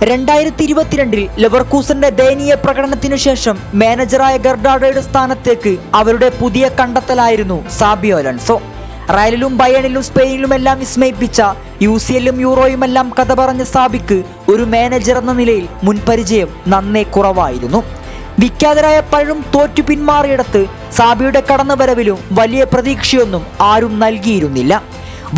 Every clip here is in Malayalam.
2022 ലെവർകൂസന്റെ ദയനീയ പ്രകടനത്തിനു ശേഷം മാനേജറായ ഗർഡാഡോയുടെ സ്ഥാനത്തേക്ക് അവരുടെ പുതിയ കണ്ടെത്തലായിരുന്നു സാബി അലോൺസോ. റയലിലും ബയേണിലും സ്പെയിനിലുമെല്ലാം വിസ്മയിപ്പിച്ച UCL-ഉം യൂറോയുമെല്ലാം കഥ പറഞ്ഞ സാബിക്ക് ഒരു മാനേജർ എന്ന നിലയിൽ മുൻപരിചയം നന്നേ കുറവായിരുന്നു. വിഖ്യാതരായ പലരും തോറ്റു പിന്മാറിയിടത്ത് സാബിയുടെ കടന്നുവരവിലും വലിയ പ്രതീക്ഷയൊന്നും ആരും നൽകിയിരുന്നില്ല.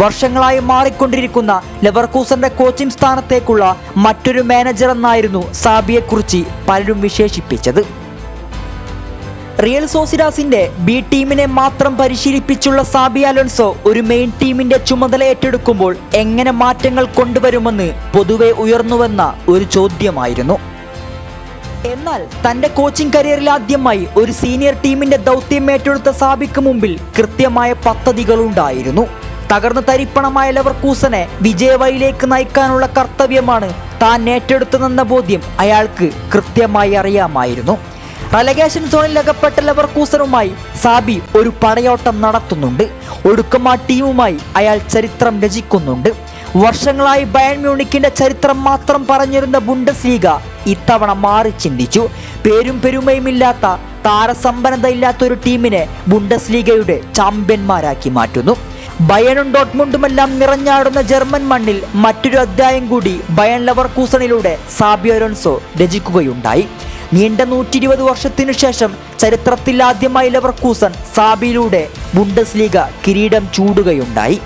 വർഷങ്ങളായി മാറിക്കൊണ്ടിരിക്കുന്ന ലെവർകൂസന്റെ കോച്ചിംഗ് സ്ഥാനത്തേക്കുള്ള മറ്റൊരു മാനേജർ എന്നായിരുന്നു സാബിയെക്കുറിച്ച് പലരും വിശേഷിപ്പിച്ചത്. റിയൽ സോസിഡാസിന്റെ B ടീമിനെ മാത്രം പരിശീലിപ്പിച്ചുള്ള സാബി അലോൺസോ ഒരു മെയിൻ ടീമിന്റെ ചുമതല ഏറ്റെടുക്കുമ്പോൾ എങ്ങനെ മാറ്റങ്ങൾ കൊണ്ടുവരുമെന്ന് പൊതുവെ ഉയർന്നുവെന്ന ഒരു ചോദ്യമായിരുന്നു. എന്നാൽ തന്റെ കോച്ചിംഗ് കരിയറിൽ ആദ്യമായി ഒരു സീനിയർ ടീമിന്റെ ദൗത്യം ഏറ്റെടുത്ത സാബിക്ക് മുമ്പിൽ കൃത്യമായ പദ്ധതികളുണ്ടായിരുന്നു. തകർന്ന് തരിപ്പണമായ ലെവർകൂസനെ വിജയവഴിയിലേക്ക് നയിക്കാനുള്ള കർത്തവ്യമാണ് താൻ ഏറ്റെടുത്തതെന്ന ബോധ്യം അയാൾക്ക് കൃത്യമായി അറിയാമായിരുന്നു. റെലഗേഷൻ സോണിൽ അകപ്പെട്ട ലെവർകൂസനുമായി സാബി ഒരു പടയോട്ടം നടത്തുന്നുണ്ട്. ഒടുക്കം ആ ടീമുമായി അയാൾ ചരിത്രം രചിക്കുന്നുണ്ട്. വർഷങ്ങളായി ബയൺ മ്യൂണിക്കിന്റെ ചരിത്രം മാത്രം പറഞ്ഞിരുന്ന ബുണ്ടസ്ലീഗ ഇത്തവണ മാറി ചിന്തിച്ചു. പേരും പെരുമയുമില്ലാത്ത താരസമ്പന്നതയില്ലാത്ത ഒരു ടീമിനെ ബുണ്ടസ്ലീഗയുടെ ചാമ്പ്യന്മാരാക്കി മാറ്റുന്നു. ബയണും ഡോട്ട്മുണ്ടുമെല്ലാം നിറഞ്ഞാടുന്ന ജർമ്മൻ മണ്ണിൽ മറ്റൊരു അധ്യായം കൂടി ബയൺ ലെവർകൂസണിലൂടെ സാബി അലോൺസോ രചിക്കുകയുണ്ടായി. നീണ്ട 120 വർഷത്തിനു ശേഷം ചരിത്രത്തിൽ ആദ്യമായി ലെവർകൂസൻ സാബിയിലൂടെ ബുണ്ടസ്ലീഗ കിരീടം ചൂടുകയുണ്ടായി.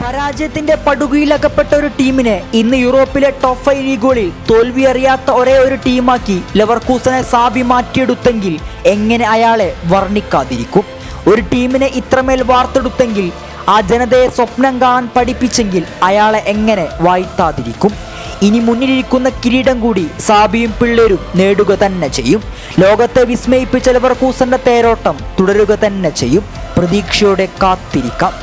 പരാജയത്തിന്റെ പടുകുയിലകപ്പെട്ട ഒരു ടീമിനെ ഇന്ന് യൂറോപ്പിലെ ടോപ്പ് 5 ലീഗുകളിൽ തോൽവി അറിയാത്ത ഒരേ ഒരു ടീമാക്കി ലെവർകൂസനെ സാബി മാറ്റിയെടുത്തെങ്കിൽ എങ്ങനെ അയാളെ വർണ്ണിക്കാതിരിക്കും? ഒരു ടീമിനെ ഇത്രമേൽ വാർത്തെടുത്തെങ്കിൽ, ആ ജനതയെ സ്വപ്നം കാണാൻ പഠിപ്പിച്ചെങ്കിൽ അയാളെ എങ്ങനെ വാഴ്ത്താതിരിക്കും? ഇനി മുന്നിലിരിക്കുന്ന കിരീടം കൂടി സാബിയും പിള്ളേരും നേടുക തന്നെ ചെയ്യും. ലോകത്തെ വിസ്മയിപ്പിച്ച ലെവർകൂസന്റെ തേരോട്ടം തുടരുക തന്നെ ചെയ്യും. പ്രതീക്ഷയോടെ കാത്തിരിക്കാം.